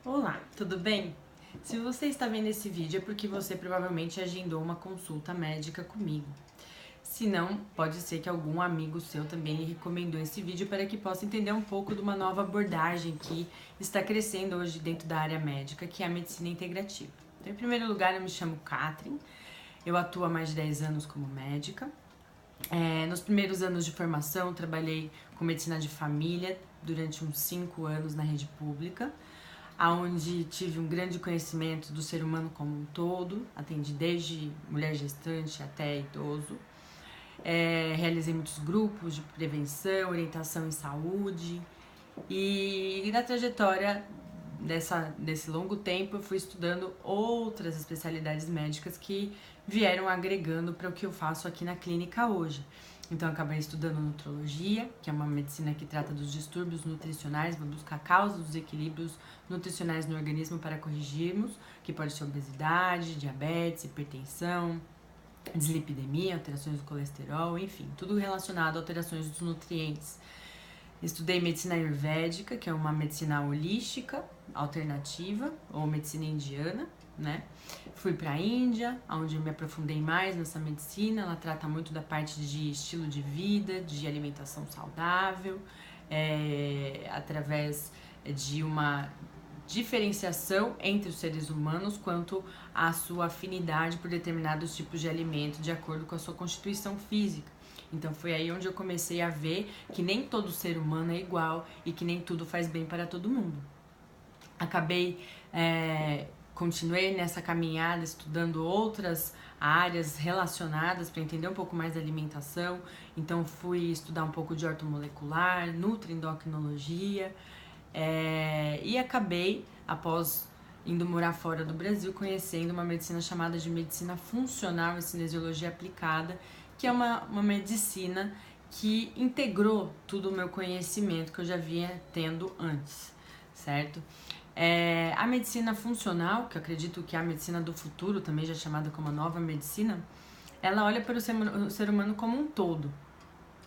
Olá, tudo bem? Se você está vendo esse vídeo é porque você provavelmente agendou uma consulta médica comigo. Se não, pode ser que algum amigo seu também lhe recomendou esse vídeo para que possa entender um pouco de uma nova abordagem que está crescendo hoje dentro da área médica, que é a medicina integrativa. Então, em primeiro lugar, eu me chamo Catherine, eu atuo há mais de 10 anos como médica. Nos primeiros anos de formação, trabalhei com medicina de família durante uns 5 anos na rede pública, onde tive um grande conhecimento do ser humano como um todo, atendi desde mulher gestante até idoso. Realizei muitos grupos de prevenção, orientação em saúde e na trajetória desse longo tempo eu fui estudando outras especialidades médicas que vieram agregando para o que eu faço aqui na clínica hoje. Então, eu acabei estudando nutrologia, que é uma medicina que trata dos distúrbios nutricionais, vai buscar causas dos equilíbrios nutricionais no organismo para corrigirmos, que pode ser obesidade, diabetes, hipertensão, dislipidemia, alterações do colesterol, enfim, tudo relacionado a alterações dos nutrientes. Estudei medicina ayurvédica, que é uma medicina holística, alternativa, ou medicina indiana, né? Fui para a Índia, onde eu me aprofundei mais nessa medicina. Ela trata muito da parte de estilo de vida, de alimentação saudável, através de uma diferenciação entre os seres humanos quanto à sua afinidade por determinados tipos de alimento de acordo com a sua constituição física. Então foi aí onde eu comecei a ver que nem todo ser humano é igual e que nem tudo faz bem para todo mundo. Continuei nessa caminhada estudando outras áreas relacionadas para entender um pouco mais da alimentação. Então fui estudar um pouco de ortomolecular, nutroendocrinologia, e acabei, após indo morar fora do Brasil, conhecendo uma medicina chamada de medicina funcional e cinesiologia aplicada, que é uma medicina que integrou todo o meu conhecimento que eu já vinha tendo antes, certo? A medicina funcional, que eu acredito que é a medicina do futuro, também já chamada como a nova medicina, ela olha para o ser humano como um todo.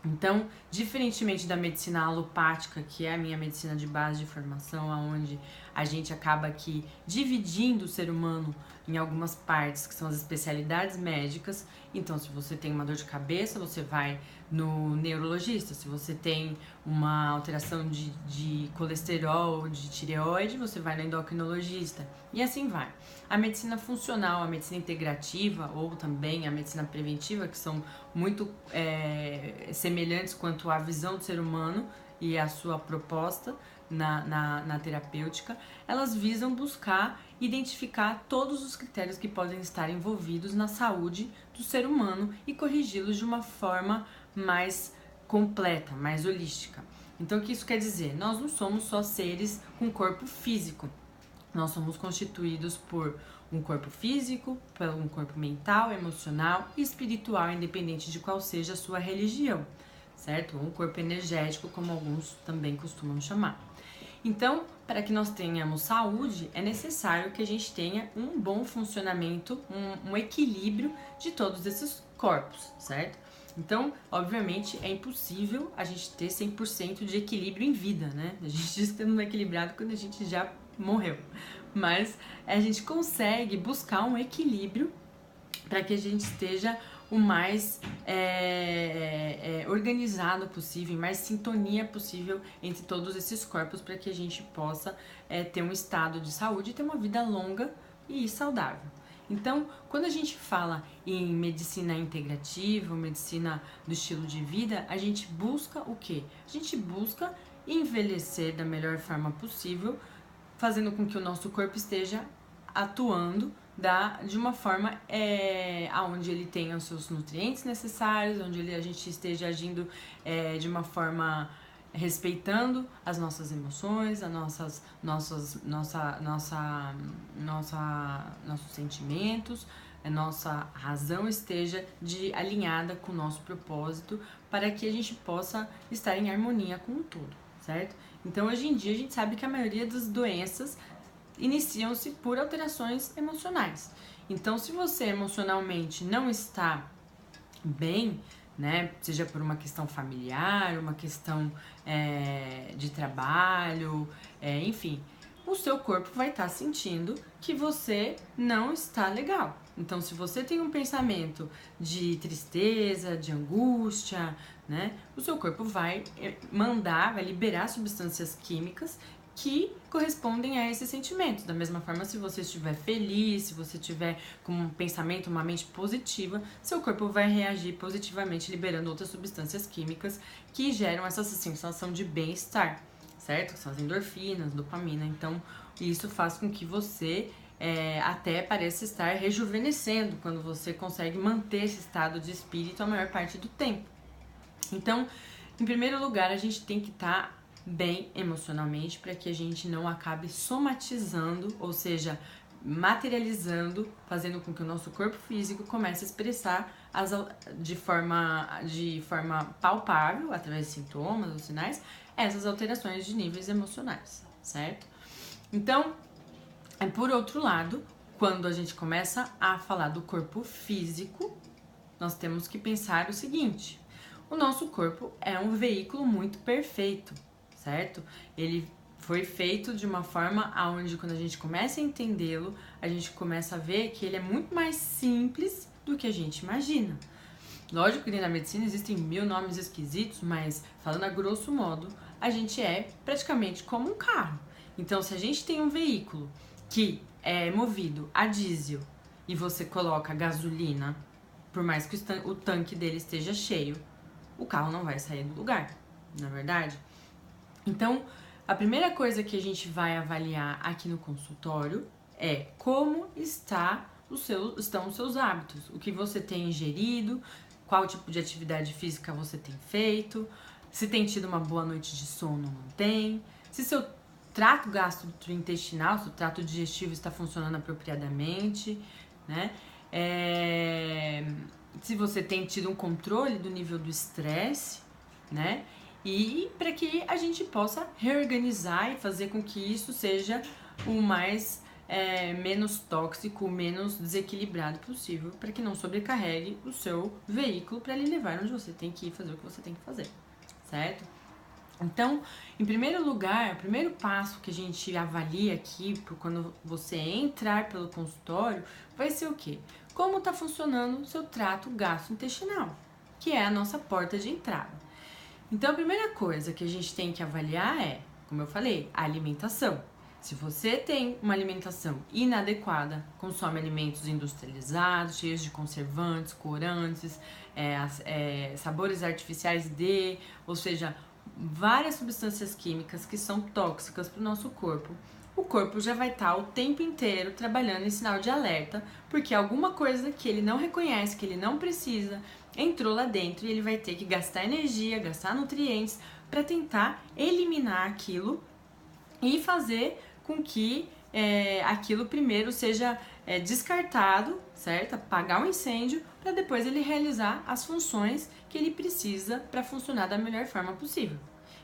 Então, diferentemente da medicina alopática, que é a minha medicina de base de formação, onde a gente acaba aqui dividindo o ser humano em algumas partes, que são as especialidades médicas. Então, se você tem uma dor de cabeça, você vai no neurologista. Se você tem uma alteração de colesterol, de tireoide, você vai no endocrinologista. E assim vai. A medicina funcional, a medicina integrativa ou também a medicina preventiva, que são muito semelhantes quanto à visão do ser humano e a sua proposta na terapêutica, elas visam buscar identificar todos os critérios que podem estar envolvidos na saúde do ser humano e corrigi-los de uma forma mais completa, mais holística. Então, o que isso quer dizer? Nós não somos só seres com corpo físico. Nós somos constituídos por um corpo físico, por um corpo mental, emocional e espiritual, independente de qual seja a sua religião, certo? Um corpo energético, como alguns também costumam chamar. Então, para que nós tenhamos saúde, é necessário que a gente tenha um bom funcionamento, um equilíbrio de todos esses corpos, certo? Então, obviamente, é impossível a gente ter 100% de equilíbrio em vida, né? A gente diz que não é equilibrado quando a gente já morreu. Mas a gente consegue buscar um equilíbrio para que a gente esteja o mais organizado possível, mais sintonia possível entre todos esses corpos para que a gente possa ter um estado de saúde e ter uma vida longa e saudável. Então, quando a gente fala em medicina integrativa, medicina do estilo de vida, a gente busca o quê? A gente busca envelhecer da melhor forma possível, fazendo com que o nosso corpo esteja atuando de uma forma onde ele tenha os seus nutrientes necessários, onde a gente esteja agindo de uma forma respeitando as nossas emoções, nossos sentimentos, a nossa razão esteja alinhada com o nosso propósito para que a gente possa estar em harmonia com o todo, certo? Então, hoje em dia, a gente sabe que a maioria das doenças iniciam-se por alterações emocionais. Então, se você emocionalmente não está bem, né, seja por uma questão familiar, uma questão de trabalho, enfim, o seu corpo vai estar sentindo que você não está legal. Então, se você tem um pensamento de tristeza, de angústia, né, o seu corpo vai vai liberar substâncias químicas que correspondem a esses sentimentos. Da mesma forma, se você estiver feliz, se você tiver com um pensamento, uma mente positiva, seu corpo vai reagir positivamente, liberando outras substâncias químicas que geram essa sensação de bem-estar, certo? Que são as endorfinas, dopamina. Então, isso faz com que você até pareça estar rejuvenescendo quando você consegue manter esse estado de espírito a maior parte do tempo. Então, em primeiro lugar, a gente tem que estar bem emocionalmente para que a gente não acabe somatizando, ou seja, materializando, fazendo com que o nosso corpo físico comece a expressar de forma palpável, através de sintomas ou sinais, essas alterações de níveis emocionais, certo? Então, por outro lado, quando a gente começa a falar do corpo físico, nós temos que pensar o seguinte: o nosso corpo é um veículo muito perfeito, certo? Ele foi feito de uma forma onde, quando a gente começa a entendê-lo, a gente começa a ver que ele é muito mais simples do que a gente imagina. Lógico que na medicina existem 1000 nomes esquisitos, mas falando a grosso modo, a gente é praticamente como um carro. Então, se a gente tem um veículo que é movido a diesel e você coloca gasolina, por mais que o tanque dele esteja cheio, o carro não vai sair do lugar, não é verdade? Então, a primeira coisa que a gente vai avaliar aqui no consultório é como estão os seus hábitos, o que você tem ingerido, qual tipo de atividade física você tem feito, se tem tido uma boa noite de sono ou não tem, se seu trato gastrointestinal, seu trato digestivo está funcionando apropriadamente, né? Se você tem tido um controle do nível do estresse, né? E para que a gente possa reorganizar e fazer com que isso seja o mais menos tóxico, menos desequilibrado possível, para que não sobrecarregue o seu veículo para lhe levar onde você tem que ir fazer o que você tem que fazer, certo? Então, em primeiro lugar, o primeiro passo que a gente avalia aqui, quando você entrar pelo consultório, vai ser o quê? Como está funcionando o seu trato gastrointestinal, que é a nossa porta de entrada. Então, a primeira coisa que a gente tem que avaliar é, como eu falei, a alimentação. Se você tem uma alimentação inadequada, consome alimentos industrializados, cheios de conservantes, corantes, sabores artificiais ou seja, várias substâncias químicas que são tóxicas para o nosso corpo, o corpo já vai estar o tempo inteiro trabalhando em sinal de alerta, porque alguma coisa que ele não reconhece, que ele não precisa, entrou lá dentro e ele vai ter que gastar energia, gastar nutrientes para tentar eliminar aquilo e fazer com que aquilo primeiro seja descartado, certo? Apagar o incêndio para depois ele realizar as funções que ele precisa para funcionar da melhor forma possível.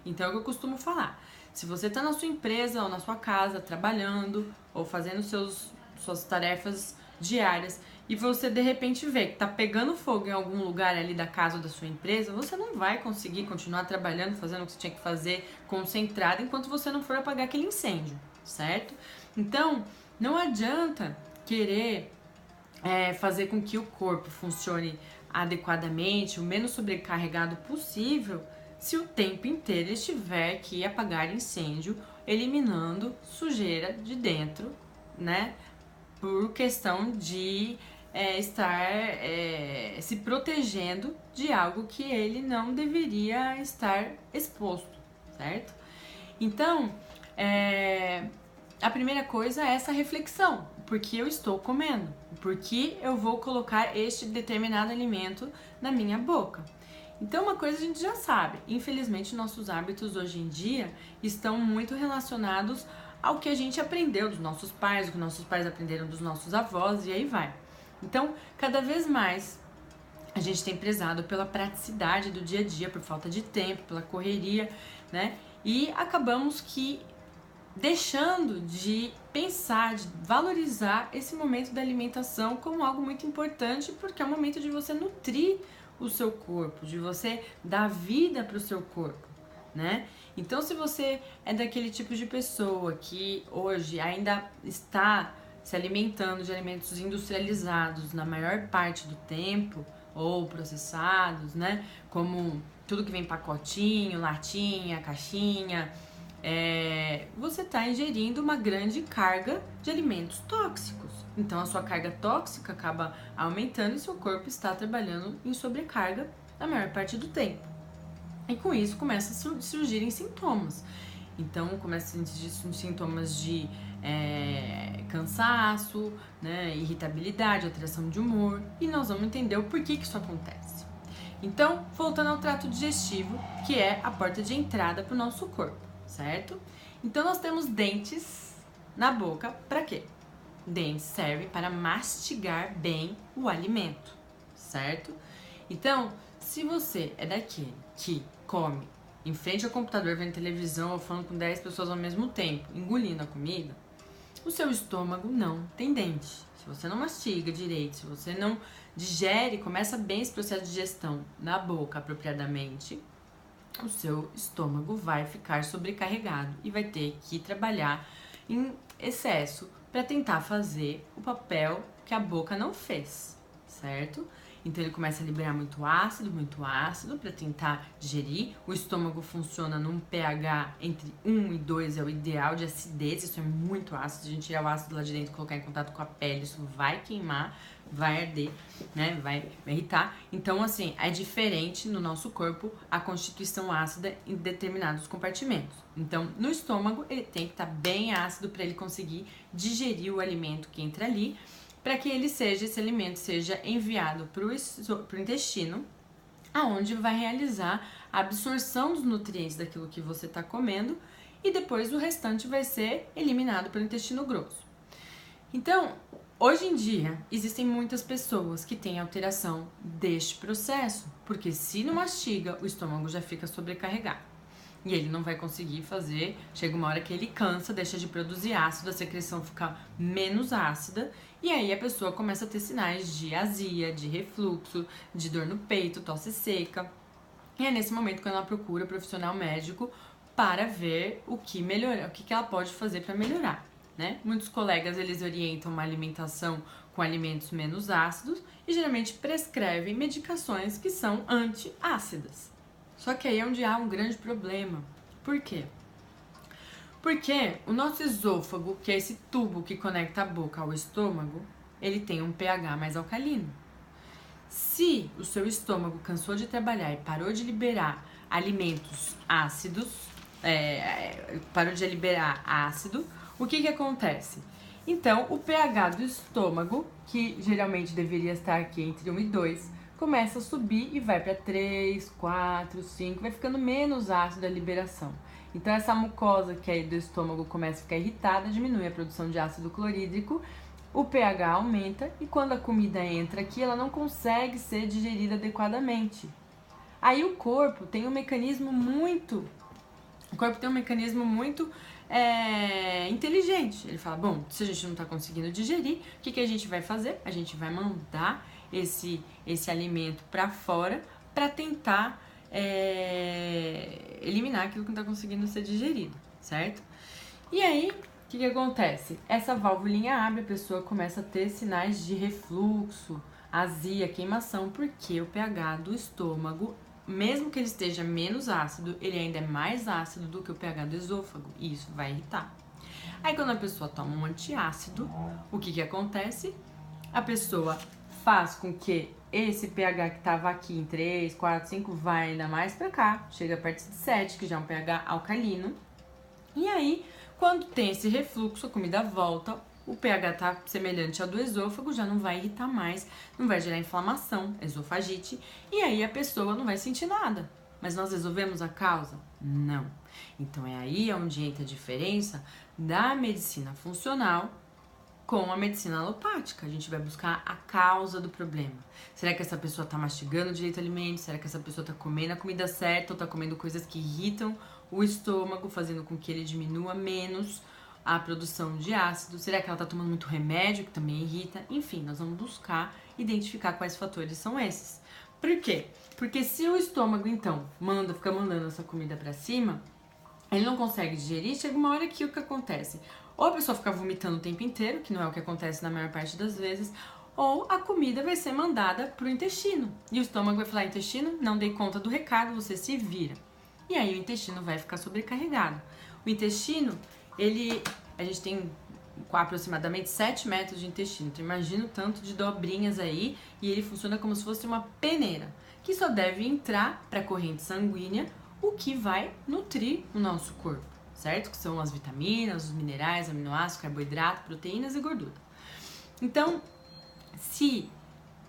Então é o que eu costumo falar. Se você está na sua empresa ou na sua casa trabalhando ou fazendo suas tarefas diárias e você de repente vê que está pegando fogo em algum lugar ali da casa ou da sua empresa, você não vai conseguir continuar trabalhando, fazendo o que você tinha que fazer, concentrado, enquanto você não for apagar aquele incêndio, certo? Então, não adianta querer fazer com que o corpo funcione adequadamente, o menos sobrecarregado possível, se o tempo inteiro estiver que apagar incêndio, eliminando sujeira de dentro, né? Por questão de estar se protegendo de algo que ele não deveria estar exposto, certo? Então, a primeira coisa é essa reflexão: por que eu estou comendo? Por que eu vou colocar este determinado alimento na minha boca? Então, uma coisa a gente já sabe: infelizmente, nossos hábitos hoje em dia estão muito relacionados ao que a gente aprendeu dos nossos pais, o que nossos pais aprenderam dos nossos avós, e aí vai. Então, cada vez mais a gente tem prezado pela praticidade do dia a dia, por falta de tempo, pela correria, né? E acabamos que deixando de pensar, de valorizar esse momento da alimentação como algo muito importante, porque é o momento de você nutrir o seu corpo, de você dar vida para o seu corpo, né? Então, se você é daquele tipo de pessoa que hoje ainda está se alimentando de alimentos industrializados na maior parte do tempo, ou processados, né? Como tudo que vem em pacotinho, latinha, caixinha, você está ingerindo uma grande carga de alimentos tóxicos. Então a sua carga tóxica acaba aumentando e seu corpo está trabalhando em sobrecarga a maior parte do tempo. E com isso começa a surgirem sintomas. Então começa a surgir sintomas de cansaço, né, irritabilidade, alteração de humor, e nós vamos entender o porquê que isso acontece. Então, voltando ao trato digestivo, que é a porta de entrada para o nosso corpo, certo? Então nós temos dentes na boca para quê? Dentes servem para mastigar bem o alimento, certo? Então, se você é daquele que come em frente ao computador, vendo televisão ou falando com 10 pessoas ao mesmo tempo, engolindo a comida, o seu estômago não tem dente. Se você não mastiga direito, se você não digere, começa bem esse processo de digestão na boca apropriadamente, o seu estômago vai ficar sobrecarregado e vai ter que trabalhar em excesso para tentar fazer o papel que a boca não fez, certo? Então ele começa a liberar muito ácido para tentar digerir. O estômago funciona num pH entre 1 e 2, é o ideal de acidez. Isso é muito ácido. Se a gente tirar o ácido lá de dentro e colocar em contato com a pele, isso vai queimar, vai arder, né? Vai irritar. Então, assim, é diferente no nosso corpo a constituição ácida em determinados compartimentos. Então, no estômago, ele tem que estar bem ácido para ele conseguir digerir o alimento que entra ali, para que esse alimento seja enviado para o intestino, aonde vai realizar a absorção dos nutrientes daquilo que você está comendo, e depois o restante vai ser eliminado pelo intestino grosso. Então, hoje em dia, existem muitas pessoas que têm alteração deste processo, porque se não mastiga, o estômago já fica sobrecarregado. E ele não vai conseguir fazer, chega uma hora que ele cansa, deixa de produzir ácido, a secreção fica menos ácida, e aí a pessoa começa a ter sinais de azia, de refluxo, de dor no peito, tosse seca. E é nesse momento que ela procura profissional médico para ver o que melhorar, o que ela pode fazer para melhorar, né? Muitos colegas, eles orientam uma alimentação com alimentos menos ácidos e geralmente prescrevem medicações que são antiácidas. Só que aí é onde há um grande problema. Por quê? Porque o nosso esôfago, que é esse tubo que conecta a boca ao estômago, ele tem um pH mais alcalino. Se o seu estômago cansou de trabalhar e parou de liberar alimentos ácidos, parou de liberar ácido, o que acontece? Então, o pH do estômago, que geralmente deveria estar aqui entre 1 e 2, começa a subir e vai para 3, 4, 5, vai ficando menos ácido a liberação. Então essa mucosa que é do estômago começa a ficar irritada, diminui a produção de ácido clorídrico, o pH aumenta e quando a comida entra aqui, ela não consegue ser digerida adequadamente. Aí o corpo tem um mecanismo muito inteligente. Ele fala, bom, se a gente não está conseguindo digerir, o que a gente vai fazer? A gente vai mandar esse alimento para fora para tentar eliminar aquilo que não está conseguindo ser digerido, certo? E aí, o que acontece? Essa válvulinha abre, a pessoa começa a ter sinais de refluxo, azia, queimação, porque o pH do estômago, mesmo que ele esteja menos ácido, ele ainda é mais ácido do que o pH do esôfago, e isso vai irritar. Aí quando a pessoa toma um antiácido, o que acontece? A pessoa faz com que esse pH que estava aqui em 3, 4, 5 vai ainda mais para cá, chega a partir de 7, que já é um pH alcalino. E aí, quando tem esse refluxo, a comida volta, o pH tá semelhante ao do esôfago, já não vai irritar mais, não vai gerar inflamação, esofagite, e aí a pessoa não vai sentir nada. Mas nós resolvemos a causa? Não. Então é aí onde entra a diferença da medicina funcional com a medicina alopática. A gente vai buscar a causa do problema. Será que essa pessoa tá mastigando direito o alimento? Será que essa pessoa tá comendo a comida certa ou tá comendo coisas que irritam o estômago, fazendo com que ele diminua menos a produção de ácido? Será que ela tá tomando muito remédio, que também irrita? Enfim, nós vamos buscar identificar quais fatores são esses. Por quê? Porque se o estômago, então, fica mandando essa comida pra cima, ele não consegue digerir, chega uma hora que o que acontece? Ou a pessoa fica vomitando o tempo inteiro, que não é o que acontece na maior parte das vezes, ou a comida vai ser mandada pro intestino. E o estômago vai falar, intestino, não dei conta do recado, você se vira. E aí o intestino vai ficar sobrecarregado. O intestino, a gente tem aproximadamente 7 metros de intestino. Então imagina o tanto de dobrinhas aí, e ele funciona como se fosse uma peneira, que só deve entrar para a corrente sanguínea o que vai nutrir o nosso corpo, certo? Que são as vitaminas, os minerais, aminoácidos, carboidrato, proteínas e gordura. Então, se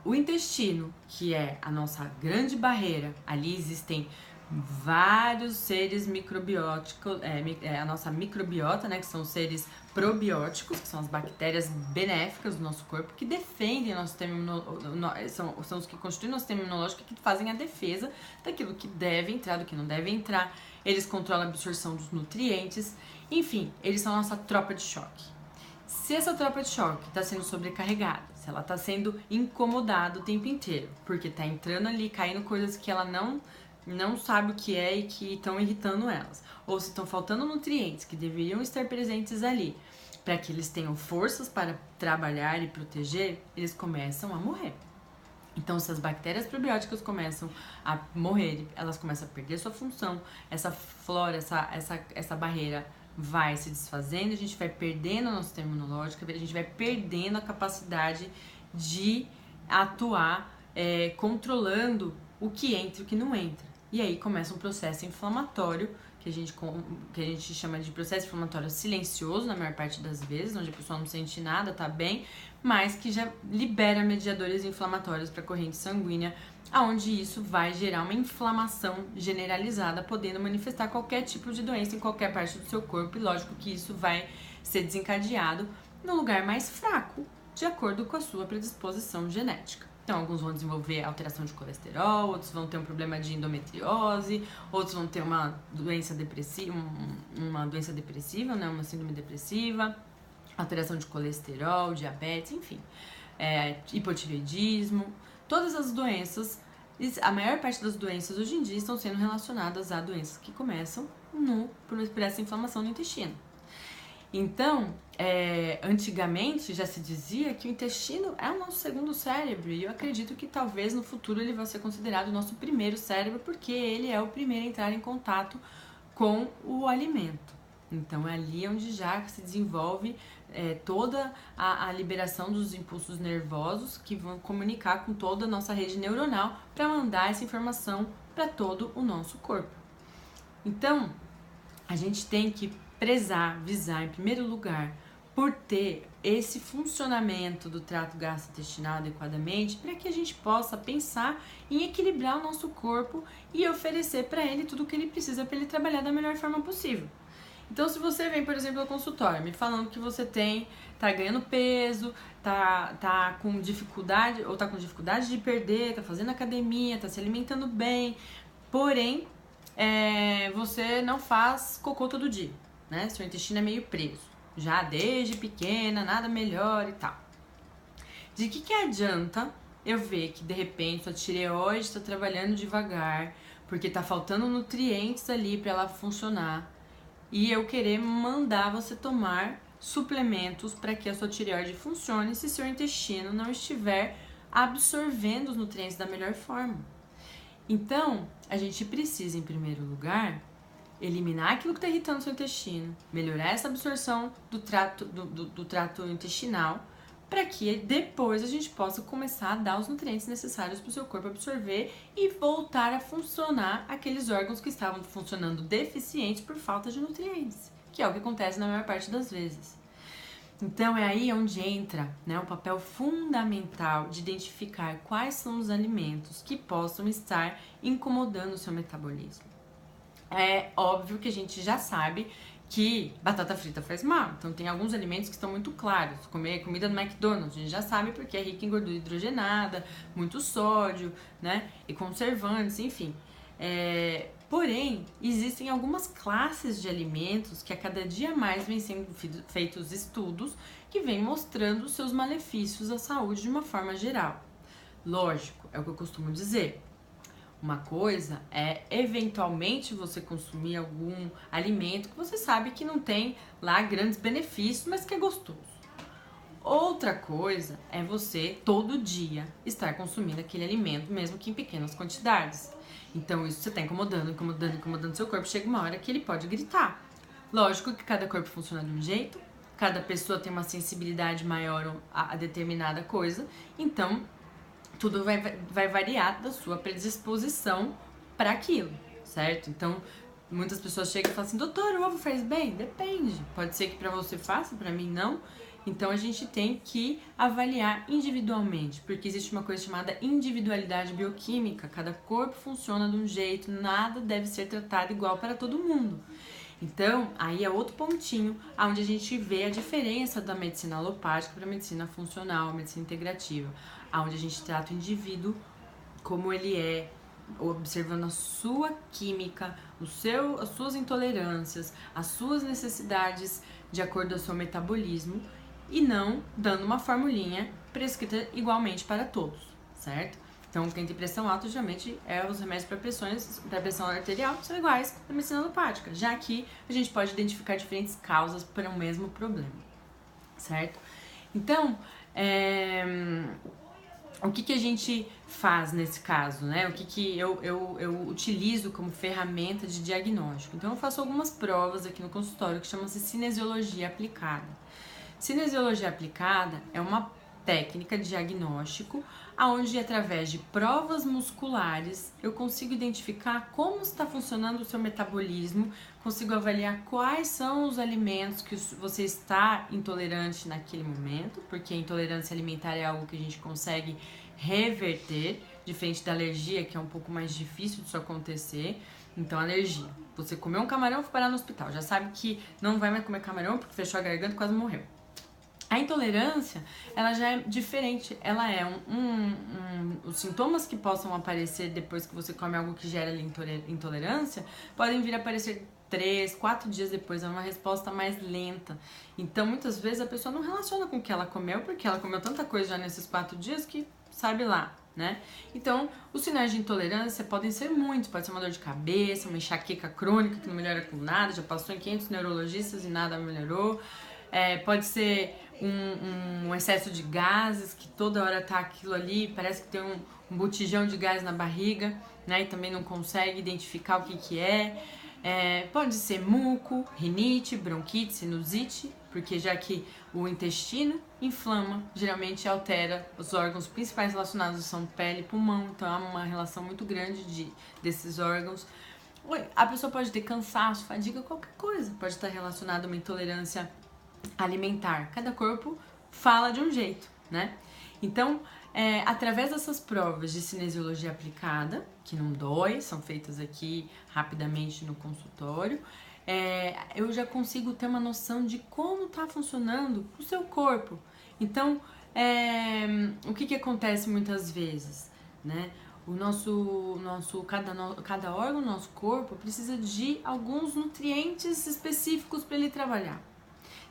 o intestino, que é a nossa grande barreira, ali existem vários seres microbióticos, a nossa microbiota, né, que são seres probióticos, que são as bactérias benéficas do nosso corpo, que defendem o nosso sistema imunológico, são os que constituem o nosso sistema imunológico, que fazem a defesa daquilo que deve entrar, do que não deve entrar, eles controlam a absorção dos nutrientes, enfim, eles são a nossa tropa de choque. Se essa tropa de choque está sendo sobrecarregada, se ela está sendo incomodada o tempo inteiro, porque está entrando ali, caindo coisas que ela não sabe o que é e que estão irritando elas, ou se estão faltando nutrientes que deveriam estar presentes ali para que eles tenham forças para trabalhar e proteger, eles começam a morrer. Então, se as bactérias probióticas começam a morrer, elas começam a perder sua função, essa flora, essa barreira vai se desfazendo, a gente vai perdendo o nosso sistema imunológico, a gente vai perdendo a capacidade de atuar controlando o que entra e o que não entra. E aí começa um processo inflamatório, que a gente chama de processo inflamatório silencioso, na maior parte das vezes, onde a pessoa não sente nada, tá bem, mas que já libera mediadores inflamatórios para a corrente sanguínea, onde isso vai gerar uma inflamação generalizada, podendo manifestar qualquer tipo de doença em qualquer parte do seu corpo, e lógico que isso vai ser desencadeado no lugar mais fraco, de acordo com a sua predisposição genética. Então, alguns vão desenvolver alteração de colesterol, outros vão ter um problema de endometriose, outros vão ter uma doença depressiva, né, uma síndrome depressiva, alteração de colesterol, diabetes, enfim, hipotireoidismo. Todas as doenças, a maior parte das doenças hoje em dia estão sendo relacionadas a doenças que começam por essa inflamação no intestino. Então, antigamente já se dizia que o intestino é o nosso segundo cérebro, e eu acredito que talvez no futuro ele vai ser considerado o nosso primeiro cérebro, porque ele é o primeiro a entrar em contato com o alimento. Então é ali onde já se desenvolve toda a liberação dos impulsos nervosos que vão comunicar com toda a nossa rede neuronal para mandar essa informação para todo o nosso corpo. Então, a gente tem que visar em primeiro lugar por ter esse funcionamento do trato gastrointestinal adequadamente, para que a gente possa pensar em equilibrar o nosso corpo e oferecer para ele tudo o que ele precisa para ele trabalhar da melhor forma possível. Então, se você vem, por exemplo, ao consultório me falando que você tá ganhando peso, tá com dificuldade de perder, tá fazendo academia, tá se alimentando bem, porém você não faz cocô todo dia, né? Seu intestino é meio preso, já desde pequena, nada melhor e tal. De que adianta eu ver que de repente sua tireoide está trabalhando devagar, porque tá faltando nutrientes ali para ela funcionar, e eu querer mandar você tomar suplementos para que a sua tireoide funcione se seu intestino não estiver absorvendo os nutrientes da melhor forma? Então, a gente precisa, em primeiro lugar, eliminar aquilo que está irritando o seu intestino, melhorar essa absorção do trato intestinal, para que depois a gente possa começar a dar os nutrientes necessários para o seu corpo absorver e voltar a funcionar aqueles órgãos que estavam funcionando deficientes por falta de nutrientes, que é o que acontece na maior parte das vezes. Então é aí onde entra, né, o papel fundamental de identificar quais são os alimentos que possam estar incomodando o seu metabolismo. É óbvio que a gente já sabe que batata frita faz mal, então tem alguns alimentos que estão muito claros. Comer comida do McDonald's, a gente já sabe porque é rica em gordura hidrogenada, muito sódio, né, e conservantes, enfim. Porém, existem algumas classes de alimentos que a cada dia mais vêm sendo feitos estudos que vêm mostrando seus malefícios à saúde de uma forma geral. Lógico, é o que eu costumo dizer. Uma coisa é eventualmente você consumir algum alimento que você sabe que não tem lá grandes benefícios, mas que é gostoso. Outra coisa é você todo dia estar consumindo aquele alimento, mesmo que em pequenas quantidades. Então isso você está incomodando seu corpo. Chega uma hora que ele pode gritar. Lógico que cada corpo funciona de um jeito, cada pessoa tem uma sensibilidade maior a determinada coisa, então tudo vai variar da sua predisposição para aquilo, certo? Então muitas pessoas chegam e falam assim: doutor, o ovo faz bem? Depende. Pode ser que para você faça, para mim não. Então a gente tem que avaliar individualmente, porque existe uma coisa chamada individualidade bioquímica. Cada corpo funciona de um jeito, nada deve ser tratado igual para todo mundo. Então, aí é outro pontinho onde a gente vê a diferença da medicina alopática para a medicina funcional, medicina integrativa, onde a gente trata o indivíduo como ele é, observando a sua química, as suas intolerâncias, as suas necessidades de acordo com o seu metabolismo e não dando uma formulinha prescrita igualmente para todos, certo? Então, quem tem pressão alta, geralmente, os remédios para pressão arterial são iguais à medicina alopática, já que a gente pode identificar diferentes causas para o mesmo problema, certo? Então, o que a gente faz nesse caso, né? O que eu utilizo como ferramenta de diagnóstico? Então, eu faço algumas provas aqui no consultório que chamam-se cinesiologia aplicada. Cinesiologia aplicada é uma técnica de diagnóstico onde, através de provas musculares, eu consigo identificar como está funcionando o seu metabolismo, consigo avaliar quais são os alimentos que você está intolerante naquele momento, porque a intolerância alimentar é algo que a gente consegue reverter, diferente da alergia, que é um pouco mais difícil disso acontecer. Então, alergia. Você comeu um camarão e foi parar no hospital. Já sabe que não vai mais comer camarão porque fechou a garganta e quase morreu. A intolerância, ela já é diferente, ela é os sintomas que possam aparecer depois que você come algo que gera intolerância, podem vir a aparecer 3, 4 dias depois, é uma resposta mais lenta. Então, muitas vezes a pessoa não relaciona com o que ela comeu, porque ela comeu tanta coisa já nesses 4 dias que sabe lá, né? Então, os sinais de intolerância podem ser muitos, pode ser uma dor de cabeça, uma enxaqueca crônica que não melhora com nada, já passou em 500 neurologistas e nada melhorou. Pode ser um excesso de gases, que toda hora tá aquilo ali, parece que tem um botijão de gás na barriga, né? E também não consegue identificar o que é. Pode ser muco, rinite, bronquite, sinusite, porque já que o intestino inflama, geralmente altera os órgãos principais relacionados são pele e pulmão, então há uma relação muito grande desses órgãos. A pessoa pode ter cansaço, fadiga, qualquer coisa, pode estar relacionado a uma intolerância alimentar. Cada corpo fala de um jeito, né? Então, através dessas provas de cinesiologia aplicada, que não dói, são feitas aqui rapidamente no consultório, eu já consigo ter uma noção de como está funcionando o seu corpo. Então, o que acontece muitas vezes, né? Cada órgão do nosso corpo precisa de alguns nutrientes específicos para ele trabalhar.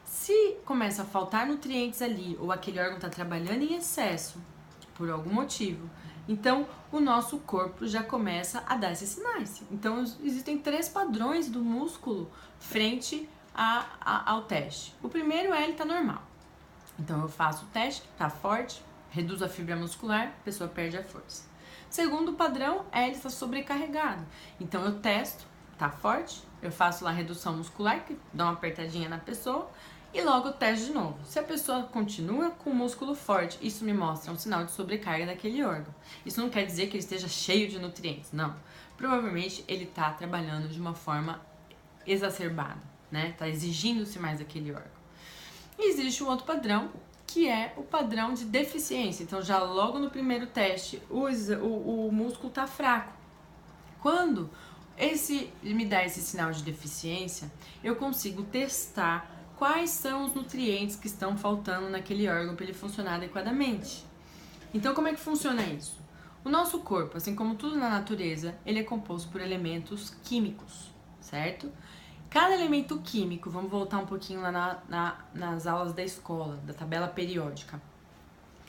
Se começa a faltar nutrientes ali, ou aquele órgão está trabalhando em excesso, por algum motivo, então o nosso corpo já começa a dar esses sinais. Então existem 3 padrões do músculo frente ao teste. O primeiro ele está normal. Então eu faço o teste, está forte, reduz a fibra muscular, a pessoa perde a força. Segundo padrão ele está sobrecarregado. Então eu testo, está forte, eu faço lá a redução muscular, que dá uma apertadinha na pessoa, e logo teste de novo. Se a pessoa continua com o músculo forte, isso me mostra um sinal de sobrecarga daquele órgão. Isso não quer dizer que ele esteja cheio de nutrientes, não. Provavelmente ele está trabalhando de uma forma exacerbada, né? Está exigindo-se mais daquele órgão. E existe um outro padrão, que é o padrão de deficiência. Então, já logo no primeiro teste, o músculo está fraco. Quando me dá esse sinal de deficiência, eu consigo testar quais são os nutrientes que estão faltando naquele órgão para ele funcionar adequadamente. Então, como é que funciona isso? O nosso corpo, assim como tudo na natureza, ele é composto por elementos químicos, certo? Cada elemento químico, vamos voltar um pouquinho lá nas aulas da escola, da tabela periódica.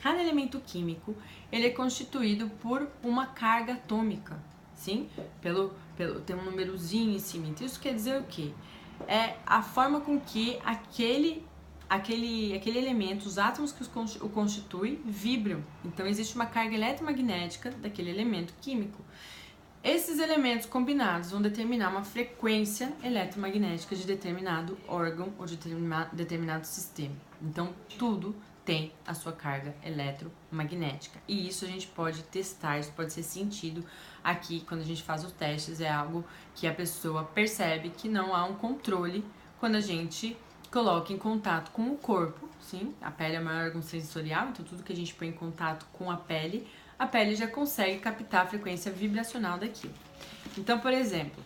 Cada elemento químico, ele é constituído por uma carga atômica, sim? Tem um númerozinho em cima. Então, isso quer dizer o quê? É a forma com que aquele elemento, os átomos que o constituem, vibram. Então, existe uma carga eletromagnética daquele elemento químico. Esses elementos combinados vão determinar uma frequência eletromagnética de determinado órgão ou de determinado sistema. Então, tudo tem a sua carga eletromagnética. E isso a gente pode testar, isso pode ser sentido aqui quando a gente faz os testes. É algo que a pessoa percebe que não há um controle quando a gente coloca em contato com o corpo, sim? A pele é o maior órgão sensorial, então tudo que a gente põe em contato com a pele já consegue captar a frequência vibracional daquilo. Então, por exemplo,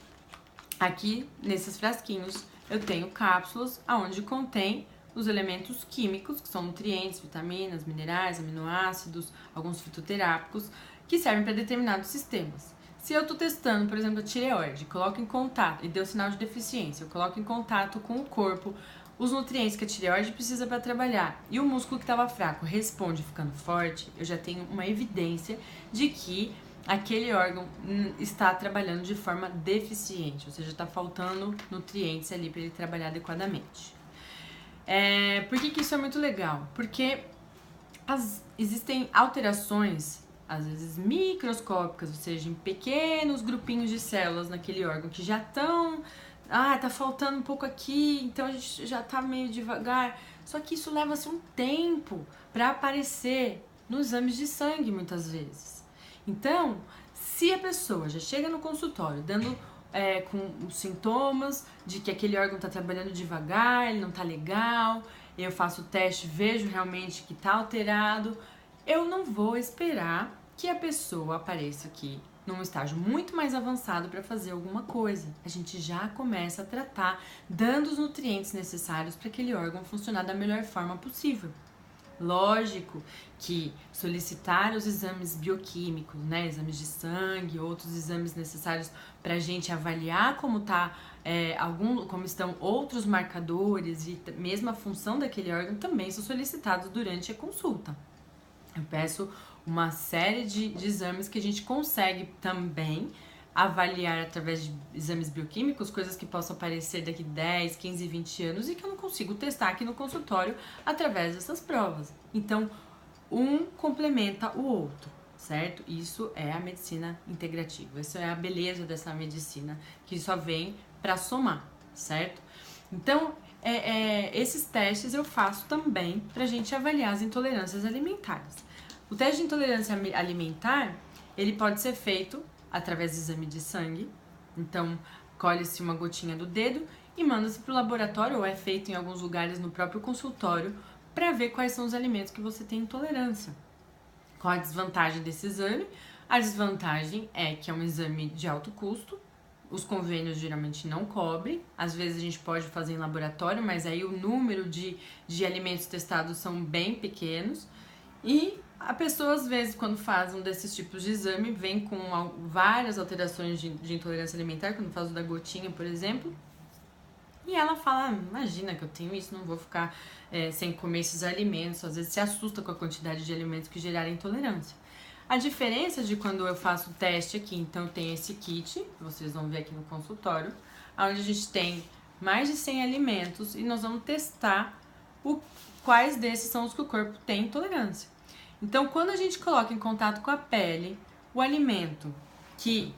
aqui nesses frasquinhos eu tenho cápsulas onde contém os elementos químicos, que são nutrientes, vitaminas, minerais, aminoácidos, alguns fitoterápicos, que servem para determinados sistemas. Se eu estou testando, por exemplo, a tireoide, coloco em contato, e deu sinal de deficiência, eu coloco em contato com o corpo os nutrientes que a tireoide precisa para trabalhar, e o músculo que estava fraco responde ficando forte, eu já tenho uma evidência de que aquele órgão está trabalhando de forma deficiente, ou seja, está faltando nutrientes ali para ele trabalhar adequadamente. Por que isso é muito legal? Porque existem alterações, às vezes microscópicas, ou seja, em pequenos grupinhos de células naquele órgão que já estão... tá faltando um pouco aqui, então a gente já tá meio devagar. Só que isso leva-se um tempo para aparecer nos exames de sangue, muitas vezes. Então, se a pessoa já chega no consultório dando com os sintomas de que aquele órgão está trabalhando devagar, ele não está legal, eu faço o teste, vejo realmente que está alterado, eu não vou esperar que a pessoa apareça aqui num estágio muito mais avançado para fazer alguma coisa. A gente já começa a tratar, dando os nutrientes necessários para aquele órgão funcionar da melhor forma possível. Lógico que solicitar os exames bioquímicos, né, exames de sangue, outros exames necessários para a gente avaliar como como estão outros marcadores e mesmo a função daquele órgão também são solicitados durante a consulta. Eu peço uma série de exames que a gente consegue também avaliar através de exames bioquímicos, coisas que possam aparecer daqui 10, 15, 20 anos e que eu não consigo testar aqui no consultório através dessas provas. Então, um complementa o outro, certo? Isso é a medicina integrativa, isso é a beleza dessa medicina que só vem para somar, certo? Então, esses testes eu faço também pra gente avaliar as intolerâncias alimentares. O teste de intolerância alimentar, ele pode ser feito através do exame de sangue. Então, colhe-se uma gotinha do dedo e manda-se para o laboratório, ou é feito em alguns lugares no próprio consultório, para ver quais são os alimentos que você tem intolerância. Qual a desvantagem desse exame? A desvantagem é que é um exame de alto custo, os convênios geralmente não cobrem, às vezes a gente pode fazer em laboratório, mas aí o número de alimentos testados são bem pequenos, e a pessoa, às vezes, quando faz um desses tipos de exame, vem com várias alterações de intolerância alimentar, quando faz o da gotinha, por exemplo, e ela fala, imagina que eu tenho isso, não vou ficar sem comer esses alimentos, às vezes se assusta com a quantidade de alimentos que geraram intolerância. A diferença de quando eu faço o teste aqui, então tem esse kit, que vocês vão ver aqui no consultório, onde a gente tem mais de 100 alimentos e nós vamos testar quais desses são os que o corpo tem intolerância. Então, quando a gente coloca em contato com a pele o alimento que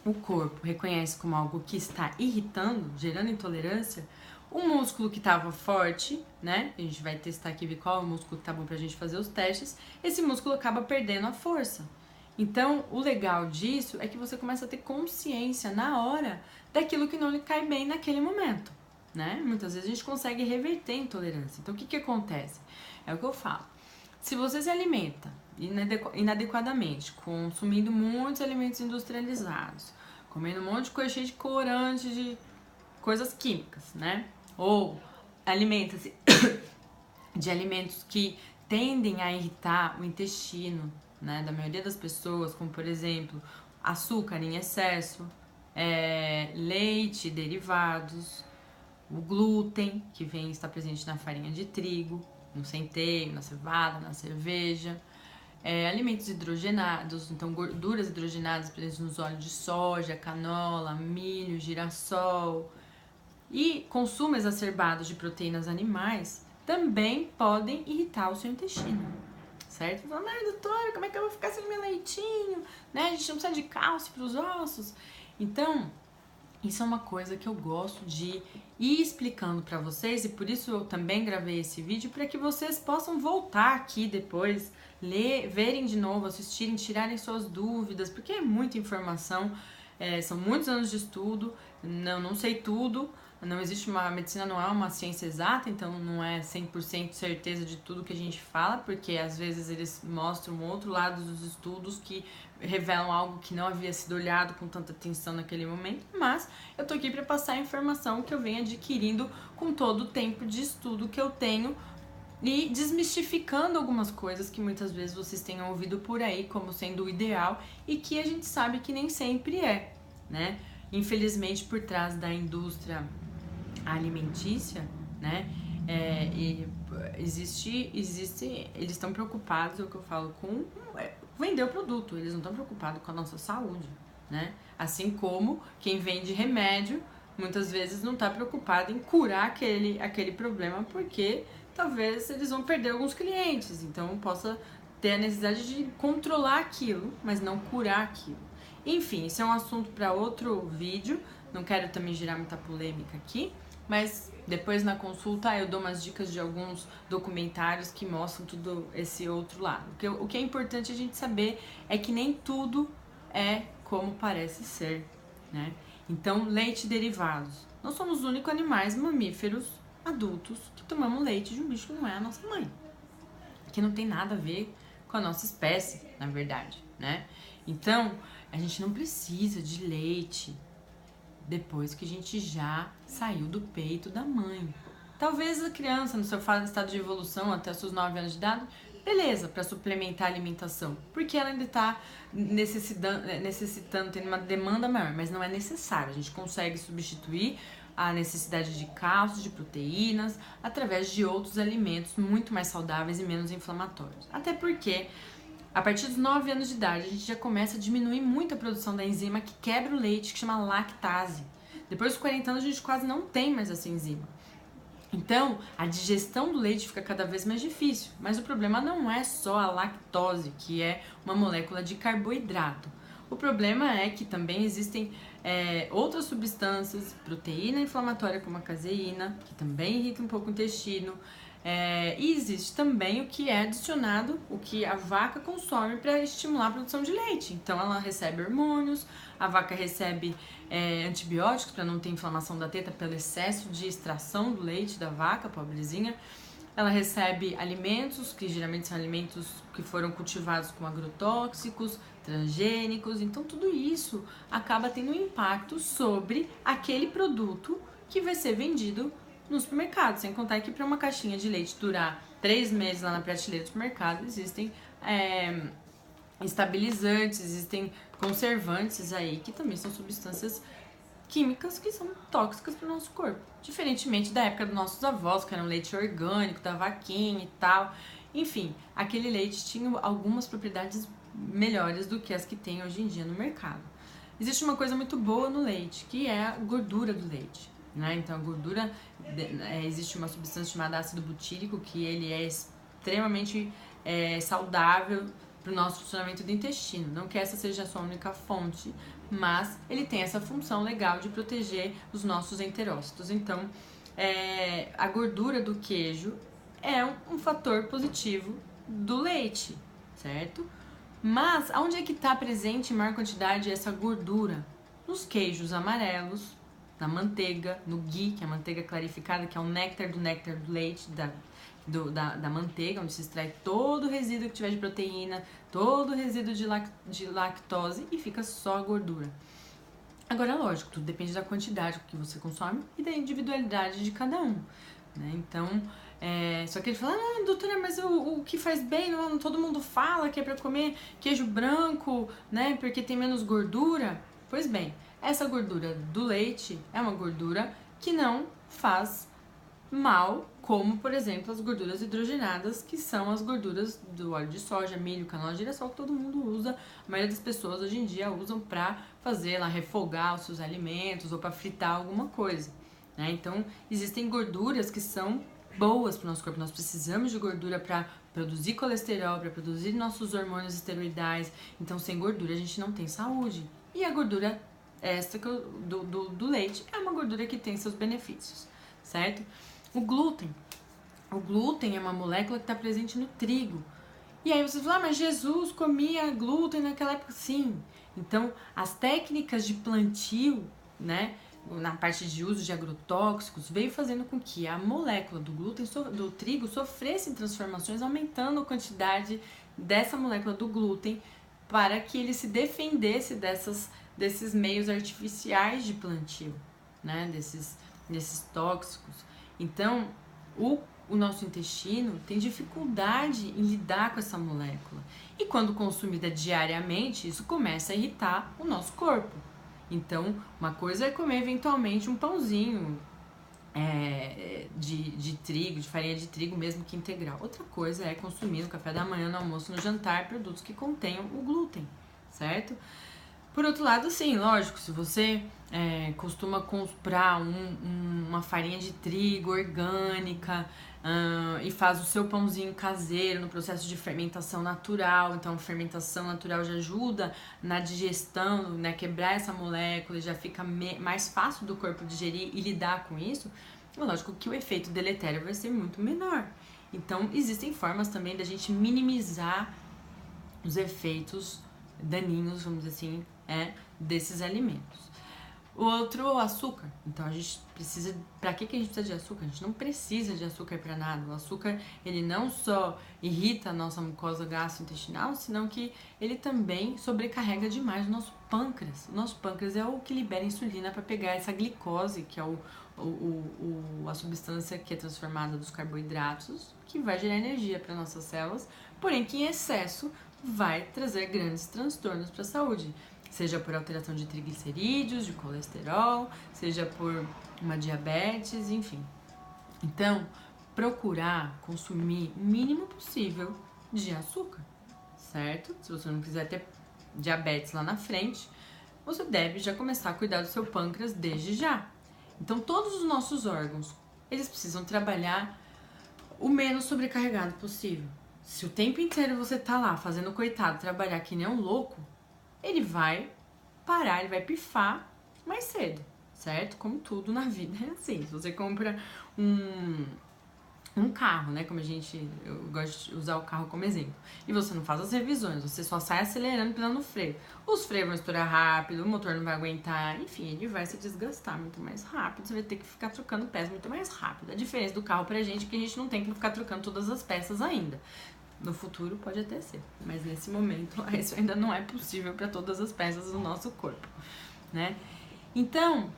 o corpo reconhece como algo que está irritando, gerando intolerância, o músculo que estava forte, né? A gente vai testar aqui, ver qual é o músculo que tá bom pra gente fazer os testes. Esse músculo acaba perdendo a força. Então, o legal disso é que você começa a ter consciência na hora daquilo que não lhe cai bem naquele momento, né? Muitas vezes a gente consegue reverter a intolerância. Então, o que acontece? É o que eu falo. Se você se alimenta inadequadamente, consumindo muitos alimentos industrializados, comendo um monte de coisa cheia de corante, de coisas químicas, né? Ou alimenta-se de alimentos que tendem a irritar o intestino, né, da maioria das pessoas, como por exemplo, açúcar em excesso, leite, derivados, o glúten, que está presente na farinha de trigo, no centeio, na cevada, na cerveja. Alimentos hidrogenados, então gorduras hidrogenadas presentes nos óleos de soja, canola, milho, girassol. E consumo exacerbado de proteínas animais também podem irritar o seu intestino, certo? Falando, doutora, como é que eu vou ficar sem meu leitinho? Né? A gente não precisa de cálcio para os ossos. Então, isso é uma coisa que eu gosto de ir explicando para vocês, e por isso eu também gravei esse vídeo, para que vocês possam voltar aqui depois, ler, verem de novo, assistirem, tirarem suas dúvidas, porque é muita informação, são muitos anos de estudo, não sei tudo, não existe a medicina não é uma ciência exata, então não é 100% certeza de tudo que a gente fala, porque às vezes eles mostram o outro lado dos estudos que revelam algo que não havia sido olhado com tanta atenção naquele momento, mas eu tô aqui para passar a informação que eu venho adquirindo com todo o tempo de estudo que eu tenho e desmistificando algumas coisas que muitas vezes vocês tenham ouvido por aí como sendo o ideal e que a gente sabe que nem sempre é, né? Infelizmente, por trás da indústria alimentícia, né? Existe, eles estão preocupados, é o que eu falo, com vender o produto, eles não estão preocupados com a nossa saúde, né? Assim como quem vende remédio, muitas vezes não está preocupado em curar aquele problema, porque talvez eles vão perder alguns clientes, então possa ter a necessidade de controlar aquilo, mas não curar aquilo. Enfim, isso é um assunto para outro vídeo, não quero também gerar muita polêmica aqui, mas depois na consulta eu dou umas dicas de alguns documentários que mostram tudo esse outro lado. O que é importante a gente saber é que nem tudo é como parece ser, né? Então, leite e derivados. Nós somos os únicos animais mamíferos adultos que tomamos leite de um bicho que não é a nossa mãe, que não tem nada a ver com a nossa espécie, na verdade, né? Então, a gente não precisa de leite depois que a gente já saiu do peito da mãe. Talvez a criança, no seu estado de evolução, até os seus 9 anos de idade, beleza, para suplementar a alimentação, porque ela ainda está necessitando, tendo uma demanda maior, mas não é necessário. A gente consegue substituir a necessidade de cálcio, de proteínas, através de outros alimentos muito mais saudáveis e menos inflamatórios. Até porque, a partir dos 9 anos de idade, a gente já começa a diminuir muito a produção da enzima que quebra o leite, que chama lactase. Depois dos 40 anos, a gente quase não tem mais essa enzima. Então, a digestão do leite fica cada vez mais difícil. Mas o problema não é só a lactose, que é uma molécula de carboidrato. O problema é que também existem outras substâncias, proteína inflamatória como a caseína, que também irrita um pouco o intestino. E existe também o que é adicionado, o que a vaca consome para estimular a produção de leite. Então ela recebe hormônios, a vaca recebe antibióticos para não ter inflamação da teta pelo excesso de extração do leite da vaca, pobrezinha. Ela recebe alimentos, que geralmente são alimentos que foram cultivados com agrotóxicos, transgênicos. Então tudo isso acaba tendo um impacto sobre aquele produto que vai ser vendido no supermercado, sem contar que para uma caixinha de leite durar 3 meses lá na prateleira do supermercado, existem estabilizantes, existem conservantes aí, que também são substâncias químicas que são tóxicas para o nosso corpo. Diferentemente da época dos nossos avós, que era um leite orgânico, da vaquinha e tal. Enfim, aquele leite tinha algumas propriedades melhores do que as que tem hoje em dia no mercado. Existe uma coisa muito boa no leite, que é a gordura do leite. Né? Então a gordura, existe uma substância chamada ácido butírico, que ele é extremamente saudável para o nosso funcionamento do intestino. Não que essa seja a sua única fonte, mas ele tem essa função legal de proteger os nossos enterócitos. Então a gordura do queijo é um fator positivo do leite, certo? Mas aonde é que está presente em maior quantidade essa gordura? Nos queijos amarelos, na manteiga, no ghee, que é a manteiga clarificada, que é o néctar do leite, da manteiga, onde se extrai todo o resíduo que tiver de proteína, todo o resíduo de lactose e fica só a gordura. Agora, lógico, tudo depende da quantidade que você consome e da individualidade de cada um, né? Então, só que ele fala, doutora, mas o que faz bem, não, todo mundo fala que é pra comer queijo branco, né, porque tem menos gordura. Pois bem, essa gordura do leite é uma gordura que não faz mal, como, por exemplo, as gorduras hidrogenadas, que são as gorduras do óleo de soja, milho, canola de girassol, que todo mundo usa. A maioria das pessoas hoje em dia usam para fazer lá, refogar os seus alimentos ou para fritar alguma coisa, né? Então, existem gorduras que são boas para o nosso corpo. Nós precisamos de gordura para produzir colesterol, para produzir nossos hormônios esteroidais. Então, sem gordura a gente não tem saúde. E a gordura extra do leite é uma gordura que tem seus benefícios, certo? O glúten. O glúten é uma molécula que está presente no trigo. E aí você fala, mas Jesus comia glúten naquela época? Sim. Então, as técnicas de plantio, né, na parte de uso de agrotóxicos, veio fazendo com que a molécula do glúten, do trigo, sofresse transformações, aumentando a quantidade dessa molécula do glúten para que ele se defendesse desses meios artificiais de plantio, né, desses tóxicos. Então, o nosso intestino tem dificuldade em lidar com essa molécula. E quando consumida diariamente, isso começa a irritar o nosso corpo. Então, uma coisa é comer eventualmente um pãozinho de trigo, de farinha de trigo, mesmo que integral. Outra coisa é consumir no café da manhã, no almoço, no jantar, produtos que contenham o glúten, certo? Por outro lado, sim, lógico, se você costuma comprar uma farinha de trigo orgânica e faz o seu pãozinho caseiro no processo de fermentação natural, então a fermentação natural já ajuda na digestão, né, quebrar essa molécula e já fica mais fácil do corpo digerir e lidar com isso, lógico que o efeito deletério vai ser muito menor. Então, existem formas também da gente minimizar os efeitos daninhos, vamos dizer assim, desses alimentos. O outro, o açúcar. Então a gente precisa, para que a gente precisa de açúcar? A gente não precisa de açúcar para nada. O açúcar, ele não só irrita a nossa mucosa gastrointestinal, senão que ele também sobrecarrega demais o nosso pâncreas. O nosso pâncreas é o que libera insulina para pegar essa glicose, que é a substância que é transformada dos carboidratos, que vai gerar energia para nossas células, porém que em excesso vai trazer grandes transtornos para a saúde, seja por alteração de triglicerídeos, de colesterol, seja por uma diabetes, enfim. Então, procurar consumir o mínimo possível de açúcar, certo? Se você não quiser ter diabetes lá na frente, você deve já começar a cuidar do seu pâncreas desde já. Então, todos os nossos órgãos, eles precisam trabalhar o menos sobrecarregado possível. Se o tempo inteiro você tá lá fazendo o coitado trabalhar que nem um louco, ele vai parar, ele vai pifar mais cedo, certo? Como tudo na vida é assim. Se você compra um carro, né? Eu gosto de usar o carro como exemplo. E você não faz as revisões, você só sai acelerando, pisando no freio. Os freios vão estourar rápido, o motor não vai aguentar, enfim, ele vai se desgastar muito mais rápido. Você vai ter que ficar trocando peças muito mais rápido. A diferença do carro pra gente é que a gente não tem que ficar trocando todas as peças ainda. No futuro pode até ser, mas nesse momento isso ainda não é possível para todas as peças do nosso corpo, né? Então,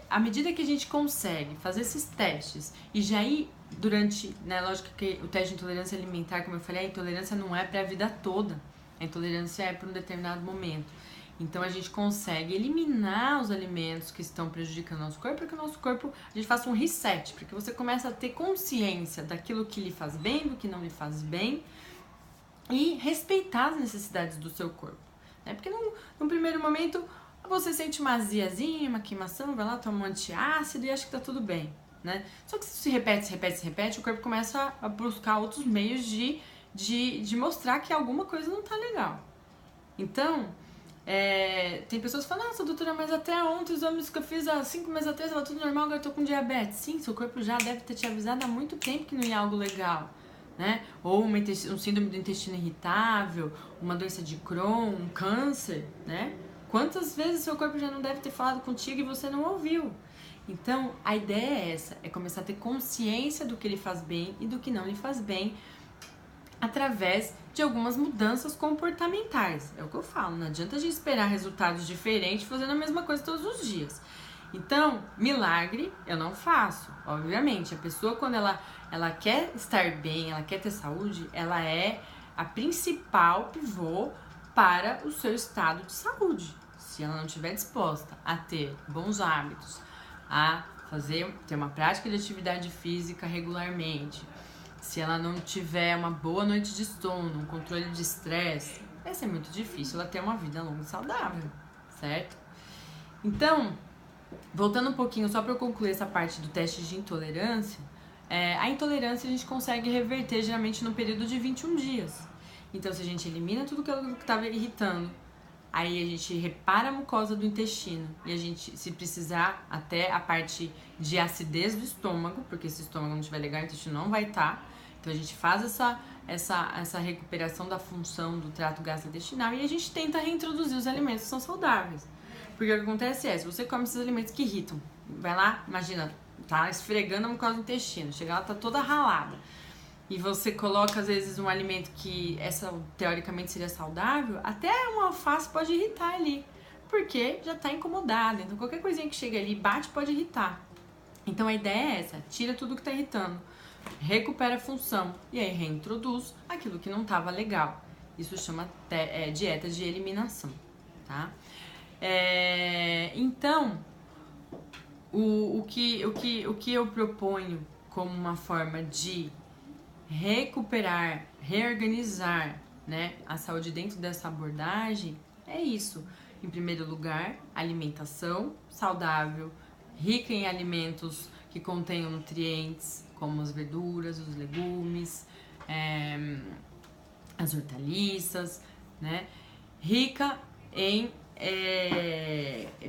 à medida que a gente consegue fazer esses testes e já ir durante, né, lógico que o teste de intolerância alimentar, como eu falei, a intolerância não é para a vida toda, a intolerância é para um determinado momento. Então a gente consegue eliminar os alimentos que estão prejudicando o nosso corpo, para que o nosso corpo, a gente faça um reset, para que você comece a ter consciência daquilo que lhe faz bem, do que não lhe faz bem e respeitar as necessidades do seu corpo, né? Porque num primeiro momento você sente uma aziazinha, uma queimação, vai lá, toma um antiácido e acha que tá tudo bem, né? Só que se repete, o corpo começa a buscar outros meios de mostrar que alguma coisa não tá legal. Então, tem pessoas que falam, nossa, doutora, mas até ontem os exames que eu fiz há 5 meses atrás estava tudo normal, agora eu tô com diabetes. Sim, seu corpo já deve ter te avisado há muito tempo que não ia algo legal, né? Ou um síndrome do intestino irritável, uma doença de Crohn, um câncer, né? Quantas vezes seu corpo já não deve ter falado contigo e você não ouviu? Então, a ideia é essa, é começar a ter consciência do que lhe faz bem e do que não lhe faz bem, através de algumas mudanças comportamentais. É o que eu falo, não adianta a gente esperar resultados diferentes fazendo a mesma coisa todos os dias. Então, milagre eu não faço. Obviamente, a pessoa quando ela quer estar bem, ela quer ter saúde, ela é a principal pivô para o seu estado de saúde. Se ela não estiver disposta a ter bons hábitos, a ter uma prática de atividade física regularmente, se ela não tiver uma boa noite de sono, um controle de estresse, vai ser muito difícil ela ter uma vida longa e saudável, certo? Então, voltando um pouquinho, só para eu concluir essa parte do teste de intolerância, a intolerância a gente consegue reverter geralmente no período de 21 dias. Então, se a gente elimina tudo que estava irritando, aí a gente repara a mucosa do intestino e a gente, se precisar, até a parte de acidez do estômago, porque se o estômago não estiver legal, o intestino não vai estar. Então a gente faz essa recuperação da função do trato gastrointestinal e a gente tenta reintroduzir os alimentos que são saudáveis. Porque o que acontece se você come esses alimentos que irritam, vai lá, imagina, tá esfregando a mucosa do intestino, chega lá, tá toda ralada. E você coloca, às vezes, um alimento que teoricamente seria saudável, até uma alface pode irritar ali, porque já está incomodada. Então, qualquer coisinha que chega ali, bate, pode irritar. Então, a ideia é essa, tira tudo que está irritando, recupera a função e aí reintroduz aquilo que não estava legal. Isso chama dieta de eliminação, tá? Então, o que eu proponho como uma forma de recuperar, reorganizar, né, a saúde dentro dessa abordagem é isso. Em primeiro lugar, alimentação saudável, rica em alimentos que contenham nutrientes, como as verduras, os legumes, as hortaliças, né, rica em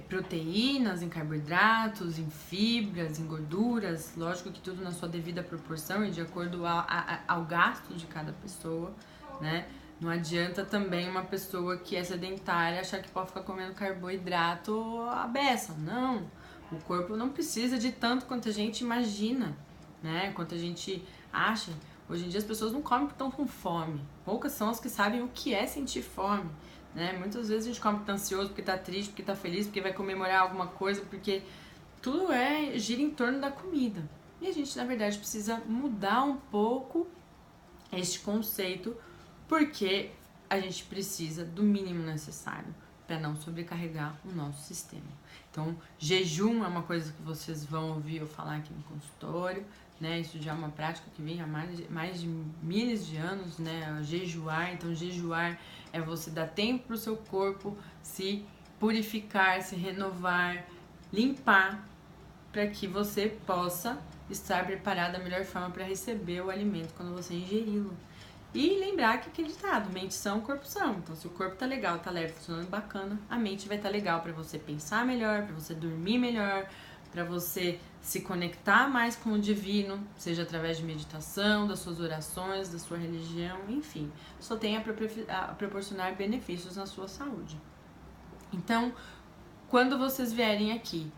proteínas, em carboidratos, em fibras, em gorduras, lógico que tudo na sua devida proporção e de acordo ao gasto de cada pessoa, né? Não adianta também uma pessoa que é sedentária achar que pode ficar comendo carboidrato à beça. Não, o corpo não precisa de tanto quanto a gente imagina, né? Quanto a gente acha. Hoje em dia as pessoas não comem porque estão com fome. Poucas são as que sabem o que é sentir fome. Né? Muitas vezes a gente come porque tá ansioso, porque tá triste, porque tá feliz, porque vai comemorar alguma coisa, porque tudo gira em torno da comida. E a gente, na verdade, precisa mudar um pouco este conceito, porque a gente precisa do mínimo necessário para não sobrecarregar o nosso sistema. Então, jejum é uma coisa que vocês vão ouvir eu falar aqui no consultório, né? Isso já é uma prática que vem há mais de milhares de anos, né? Jejuar. Então, jejuar é você dar tempo para o seu corpo se purificar, se renovar, limpar, para que você possa estar preparado da melhor forma para receber o alimento quando você ingeri-lo. E lembrar que aquele ditado, mente são, corpo são. Então, se o corpo tá legal, tá leve, funcionando bacana, a mente vai estar legal para você pensar melhor, para você dormir melhor, para você se conectar mais com o divino, seja através de meditação, das suas orações, da sua religião, enfim, só tem a proporcionar benefícios na sua saúde. Então, quando vocês vierem aqui,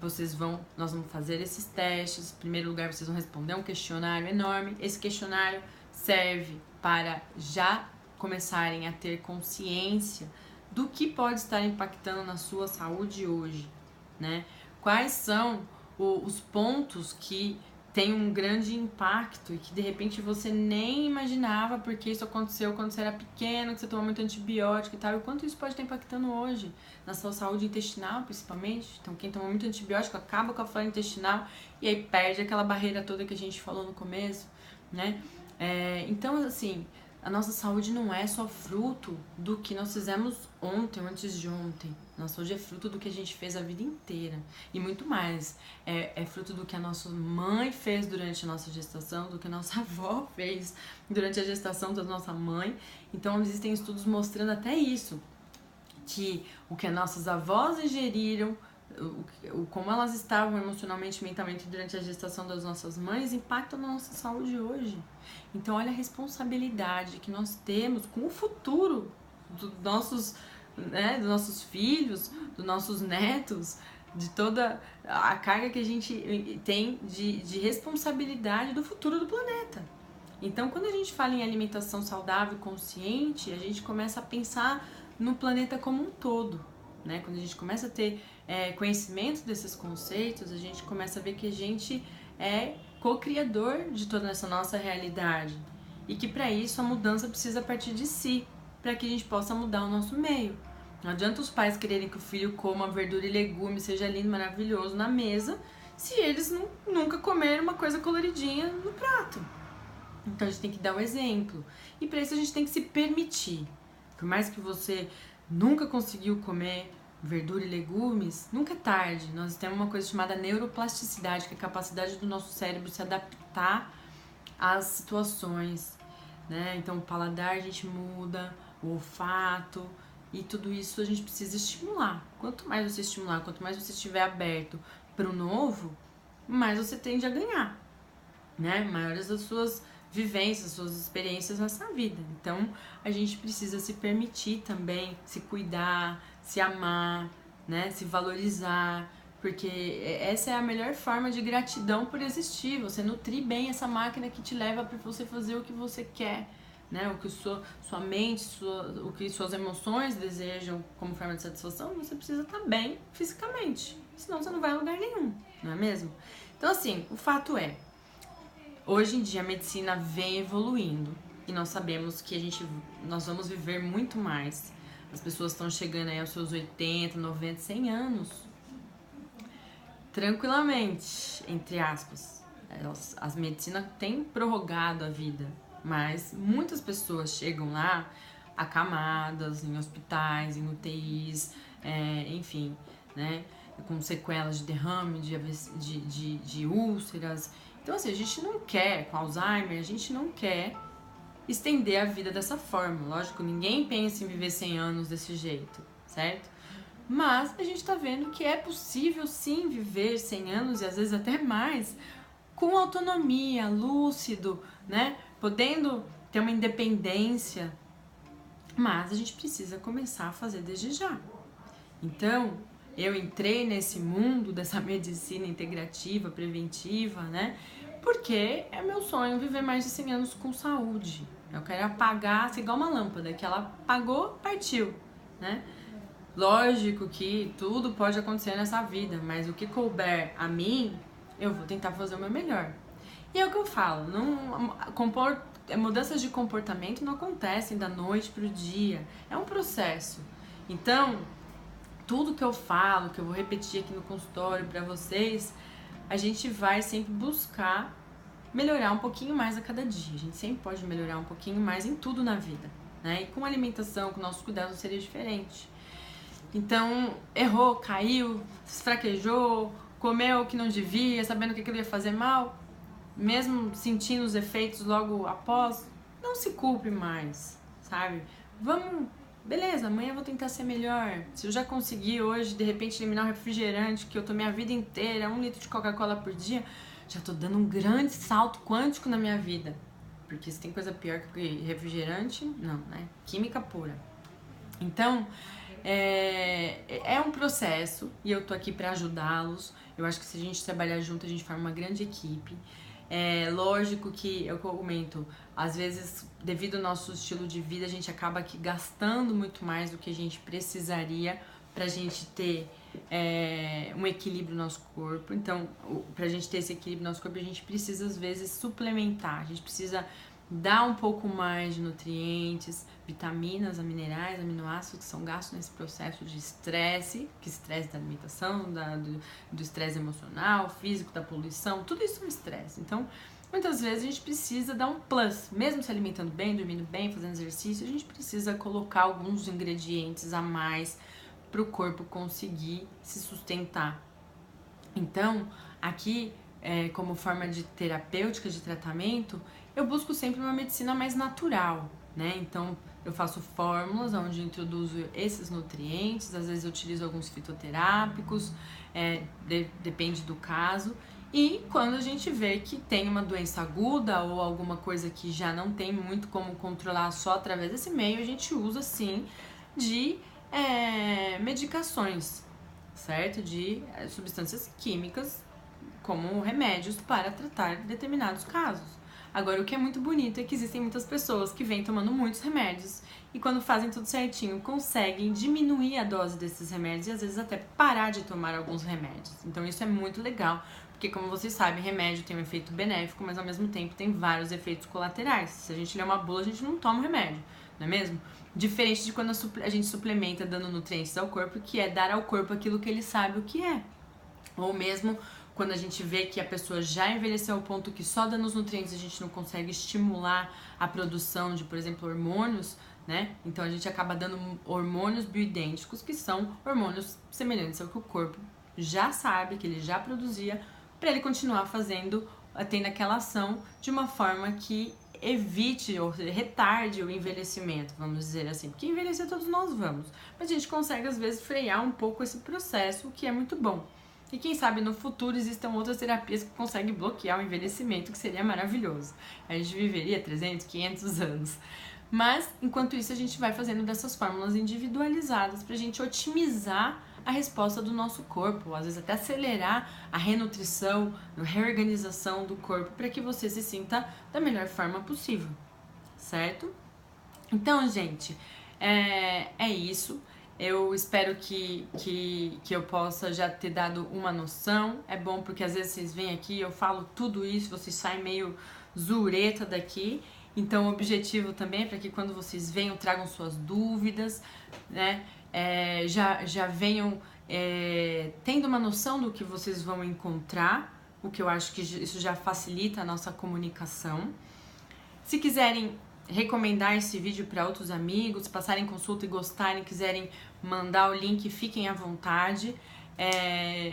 nós vamos fazer esses testes. Em primeiro lugar, vocês vão responder um questionário enorme. Esse questionário serve para já começarem a ter consciência do que pode estar impactando na sua saúde hoje, né? Quais são os pontos que têm um grande impacto e que de repente você nem imaginava porque isso aconteceu quando você era pequeno, que você tomou muito antibiótico e tal, e o quanto isso pode estar impactando hoje na sua saúde intestinal, principalmente. Então, quem tomou muito antibiótico acaba com a flora intestinal e aí perde aquela barreira toda que a gente falou no começo, né? Então, assim, a nossa saúde não é só fruto do que nós fizemos ontem ou antes de ontem. Nossa saúde é fruto do que a gente fez a vida inteira. E muito mais. É fruto do que a nossa mãe fez durante a nossa gestação, do que a nossa avó fez durante a gestação da nossa mãe. Então, existem estudos mostrando até isso. Que o que as nossas avós ingeriram, como elas estavam emocionalmente e mentalmente durante a gestação das nossas mães, impacta na nossa saúde hoje. Então, olha a responsabilidade que nós temos com o futuro dos nossos filhos, dos nossos netos, de toda a carga que a gente tem de responsabilidade do futuro do planeta. Então, quando a gente fala em alimentação saudável e consciente, a gente começa a pensar no planeta como um todo, né? Quando a gente começa a ter conhecimento desses conceitos, a gente começa a ver que a gente é co-criador de toda essa nossa realidade e que para isso a mudança precisa partir de si, para que a gente possa mudar o nosso meio. Não adianta os pais quererem que o filho coma verdura e legume, seja lindo, maravilhoso na mesa, se eles nunca comeram uma coisa coloridinha no prato. Então a gente tem que dar o exemplo. E para isso a gente tem que se permitir. Por mais que você nunca conseguiu comer verdura e legumes, nunca é tarde. Nós temos uma coisa chamada neuroplasticidade, que é a capacidade do nosso cérebro se adaptar às situações, né? Então o paladar a gente muda, o olfato, e tudo isso a gente precisa estimular. Quanto mais você estimular, quanto mais você estiver aberto para o novo, mais você tende a ganhar, né? Maiores das suas vivências, suas experiências nessa vida. Então, a gente precisa se permitir também, se cuidar, se amar, né? Se valorizar, porque essa é a melhor forma de gratidão por existir. Você nutrir bem essa máquina que te leva para você fazer o que você quer, né? O que sua mente, o que suas emoções desejam como forma de satisfação, você precisa estar bem fisicamente. Senão você não vai a lugar nenhum, não é mesmo? Então, assim, o fato é, hoje em dia a medicina vem evoluindo e nós sabemos que nós vamos viver muito mais. As pessoas estão chegando aí aos seus 80, 90, 100 anos tranquilamente, entre aspas. As medicinas têm prorrogado a vida, mas muitas pessoas chegam lá acamadas em hospitais, em UTIs, enfim, né, com sequelas de derrame, de úlceras. Então, assim, a gente não quer, com Alzheimer, a gente não quer estender a vida dessa forma. Lógico, ninguém pensa em viver 100 anos desse jeito, certo? Mas a gente tá vendo que é possível sim viver 100 anos e às vezes até mais, com autonomia, lúcido, né? Podendo ter uma independência. Mas a gente precisa começar a fazer desde já. Então, eu entrei nesse mundo dessa medicina integrativa, preventiva, né? Porque é meu sonho viver mais de 100 anos com saúde. Eu quero apagar, ser igual uma lâmpada, que ela apagou, partiu, né? Lógico que tudo pode acontecer nessa vida, mas o que couber a mim, eu vou tentar fazer o meu melhor. E é o que eu falo, mudanças de comportamento não acontecem da noite pro dia, é um processo. Então, tudo que eu falo, que eu vou repetir aqui no consultório para vocês, a gente vai sempre buscar melhorar um pouquinho mais a cada dia. A gente sempre pode melhorar um pouquinho mais em tudo na vida, né? E com a alimentação, com nossos cuidados, não seria diferente. Então, errou, caiu, se fraquejou, comeu o que não devia, sabendo que aquilo ia fazer mal, mesmo sentindo os efeitos logo após, não se culpe mais, sabe? Beleza, amanhã eu vou tentar ser melhor. Se eu já consegui hoje, de repente, eliminar o refrigerante que eu tomei a vida inteira, 1 litro de Coca-Cola por dia, já tô dando um grande salto quântico na minha vida. Porque se tem coisa pior que refrigerante, não, né? Química pura. Então, é um processo e eu tô aqui para ajudá-los. Eu acho que se a gente trabalhar junto, a gente forma uma grande equipe. É lógico que, eu comento, às vezes, devido ao nosso estilo de vida, a gente acaba aqui gastando muito mais do que a gente precisaria pra gente ter um equilíbrio no nosso corpo. Então, pra gente ter esse equilíbrio no nosso corpo, a gente precisa, às vezes, suplementar. A gente precisa dar um pouco mais de nutrientes, vitaminas, minerais, aminoácidos que são gastos nesse processo de estresse, que estresse da alimentação, do estresse emocional, físico, da poluição, tudo isso é um estresse. Então, muitas vezes a gente precisa dar um plus, mesmo se alimentando bem, dormindo bem, fazendo exercício, a gente precisa colocar alguns ingredientes a mais para o corpo conseguir se sustentar. Então, aqui, como forma de terapêutica, de tratamento, eu busco sempre uma medicina mais natural, né? Então, eu faço fórmulas onde eu introduzo esses nutrientes, às vezes eu utilizo alguns fitoterápicos, depende do caso. E quando a gente vê que tem uma doença aguda ou alguma coisa que já não tem muito como controlar só através desse meio, a gente usa sim de medicações, certo? De substâncias químicas como remédios para tratar determinados casos. Agora, o que é muito bonito é que existem muitas pessoas que vêm tomando muitos remédios e quando fazem tudo certinho, conseguem diminuir a dose desses remédios e às vezes até parar de tomar alguns remédios. Então isso é muito legal, porque como vocês sabem, remédio tem um efeito benéfico, mas ao mesmo tempo tem vários efeitos colaterais. Se a gente lê uma bula, a gente não toma remédio, não é mesmo? Diferente de quando a gente suplementa dando nutrientes ao corpo, que é dar ao corpo aquilo que ele sabe o que é. Ou mesmo quando a gente vê que a pessoa já envelheceu ao ponto que só dando os nutrientes a gente não consegue estimular a produção de, por exemplo, hormônios, né? Então a gente acaba dando hormônios bioidênticos, que são hormônios semelhantes ao que o corpo já sabe, que ele já produzia, para ele continuar tendo aquela ação de uma forma que evite ou retarde o envelhecimento, vamos dizer assim, porque envelhecer todos nós vamos, mas a gente consegue às vezes frear um pouco esse processo, o que é muito bom. E quem sabe no futuro existam outras terapias que conseguem bloquear o envelhecimento, que seria maravilhoso. A gente viveria 300, 500 anos. Mas, enquanto isso, a gente vai fazendo dessas fórmulas individualizadas pra gente otimizar a resposta do nosso corpo, às vezes até acelerar a renutrição, a reorganização do corpo para que você se sinta da melhor forma possível, certo? Então, gente, é isso. Eu espero que eu possa já ter dado uma noção. É bom porque às vezes vocês vêm aqui, eu falo tudo isso, vocês saem meio zureta daqui. Então o objetivo também é para que quando vocês venham, tragam suas dúvidas, né? Já venham tendo uma noção do que vocês vão encontrar, o que eu acho que isso já facilita a nossa comunicação. Se quiserem recomendar esse vídeo para outros amigos, passarem consulta e gostarem, quiserem mandar o link, fiquem à vontade.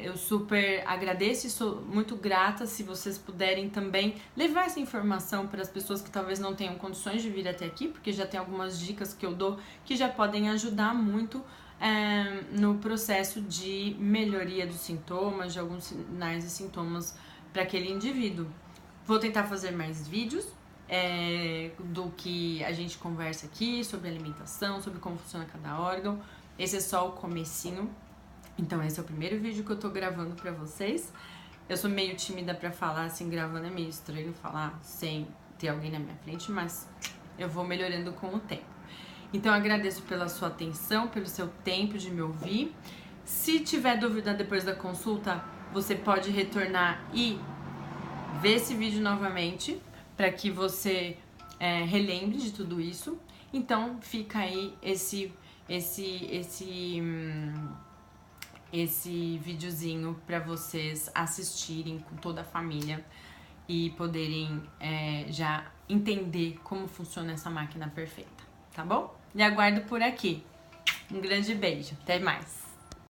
Eu super agradeço e sou muito grata se vocês puderem também levar essa informação para as pessoas que talvez não tenham condições de vir até aqui, porque já tem algumas dicas que eu dou que já podem ajudar muito no processo de melhoria dos sintomas, de alguns sinais e sintomas para aquele indivíduo. Vou tentar fazer mais vídeos do que a gente conversa aqui, sobre alimentação, sobre como funciona cada órgão. Esse é só o comecinho. Então esse é o primeiro vídeo que eu tô gravando pra vocês. Eu sou meio tímida pra falar, assim, gravando é meio estranho falar sem ter alguém na minha frente, mas eu vou melhorando com o tempo. Então eu agradeço pela sua atenção, pelo seu tempo de me ouvir. Se tiver dúvida depois da consulta, você pode retornar e ver esse vídeo novamente, para que você relembre de tudo isso. Então fica aí esse videozinho para vocês assistirem com toda a família e poderem já entender como funciona essa máquina perfeita, tá bom? E aguardo por aqui. Um grande beijo, até mais!